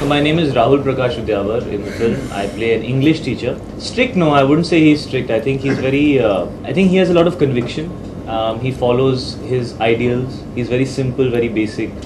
So my name is Rahul Prakash Udyavar. In the film, I play an English teacher. Strict? No, I wouldn't say he's strict. I think he's very. I think he has a lot of conviction. He follows his ideals. He's very simple, very basic,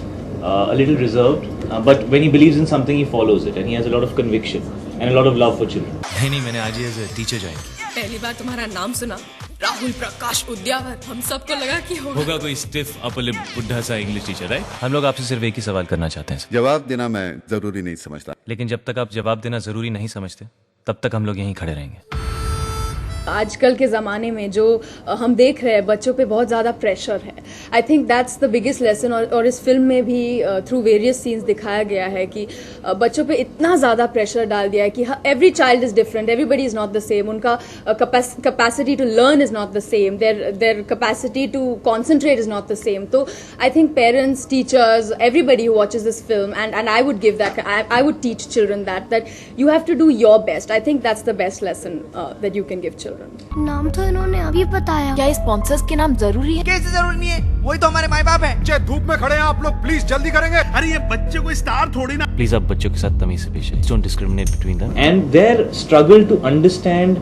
a little reserved. But when he believes in something, he follows it, and he has a lot of conviction and a lot of love for children. नहीं मैंने आज ही as a teacher join किया। पहली बार तुम्हारा नाम सुना, राहुल प्रकाश उद्यावर, हम सबको लगा कि होगा कोई स्टिफ अपर लिप बुढ़ा सा इंग्लिश टीचर, राइट? हम लोग आपसे सिर्फ एक ही सवाल करना चाहते हैं, जवाब देना मैं जरूरी नहीं समझता, लेकिन जब तक आप जवाब देना जरूरी नहीं समझते तब तक हम लोग यहीं खड़े रहेंगे। आजकल के ज़माने में जो हम देख रहे हैं, बच्चों पे बहुत ज़्यादा प्रेशर है। आई think that's the biggest lesson. और इस फिल्म में भी थ्रू वेरियस सीन्स दिखाया गया है कि बच्चों पे इतना ज़्यादा प्रेशर डाल दिया है कि every child is different, everybody is not the same. उनका capacity to learn is not the same, their capacity to concentrate is not the same. तो I think parents, teachers, everybody who watches this film, and I would give that, I would teach children that you have to do your best. I think that's the best lesson that you can give children. नाम तो इन्होंने अभी बताया। क्या sponsors के नाम जरूरी है? कैसे जरूरी नहीं है? वही तो हमारे माँ बाप है। चाहे धूप में खड़े हैं आप लोग, प्लीज जल्दी करेंगे। अरे ये बच्चे कोई स्टार थोड़ी ना। प्लीज आप बच्चों के साथ तमीज से पेश आइए, don't discriminate between them. And their struggle to understand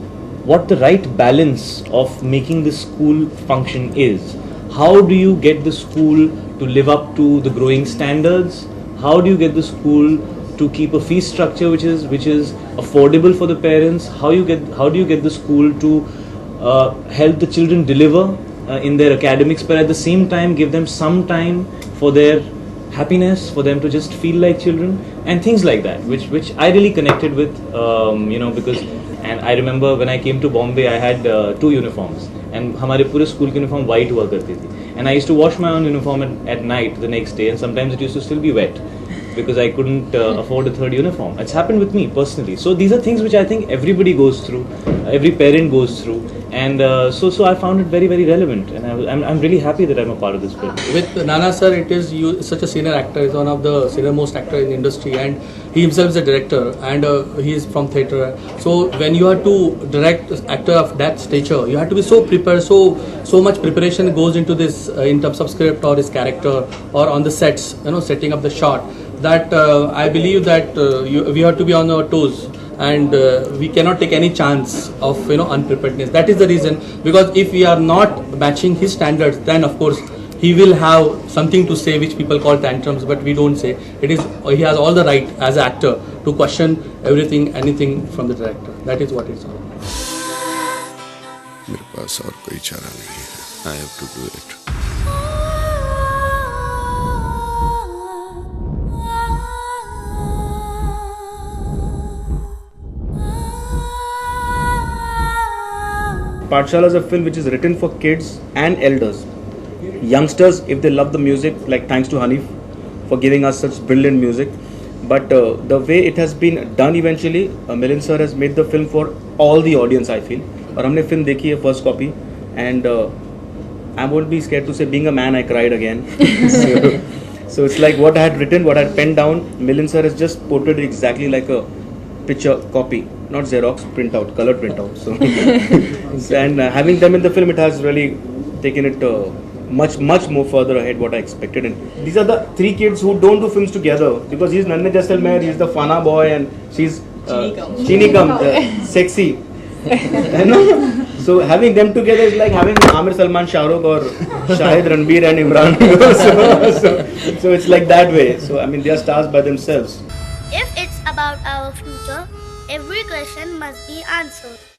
what the right balance of making the school function is. How do you get the school to live up to the growing standards? How do you get the school to keep a fee structure which is affordable for the parents? How do you get the school to help the children deliver in their academics, but at the same time give them some time for their happiness, for them to just feel like children, and things like that, which I really connected with, because, and I remember when I came to Bombay, I had 2 uniforms, and हमारे पूरे school की uniform white हुआ करती थी, and I used to wash my own uniform at night the next day, and sometimes it used to still be wet because I couldn't afford a 3rd uniform. It's happened with me personally. So these are things which I think everybody goes through, every parent goes through, and so I found it very, very relevant, and I'm really happy that I'm a part of this film. With Nana sir, it is such a senior actor. He's one of the senior most actor in the industry, and he himself is a director, and he is from theatre. So when you have to direct an actor of that stature, you have to be so prepared. So much preparation goes into this in terms of script or his character or on the sets. Setting up the shot. That I believe that we have to be on our toes, and we cannot take any chance of unpreparedness. That is the reason, because if we are not matching his standards, then of course he will have something to say which people call tantrums, but we don't say. He has all the right as an actor to question everything, anything from the director. That is what it's all about. मेरे पास और कोई चारा नहीं है, I have to do it. Pathshala is a film which is written for kids and elders. Youngsters, if they love the music, like thanks to Hanif for giving us such brilliant music. But the way it has been done eventually, Milind sir has made the film for all the audience, I feel. और हमने film देखी है first copy, and I won't be scared to say, being a man, I cried again. So it's like what I had written, what I had penned down, Milind sir has just portrayed it exactly like a picture copy, not Xerox printout, colored printout. So and having them in the film, it has really taken it much more further ahead what I expected. And these are the 3 kids who don't do films together, because he's Nanne Jaisalmer, he's the Fana boy, and she's Chini Kam, sexy. So having them together is like having Amir, Salman, Shah Rukh, or Shahid, Ranbir and Imran. so it's like that way. So I mean, they are stars by themselves. If it's about our future, every question must be answered.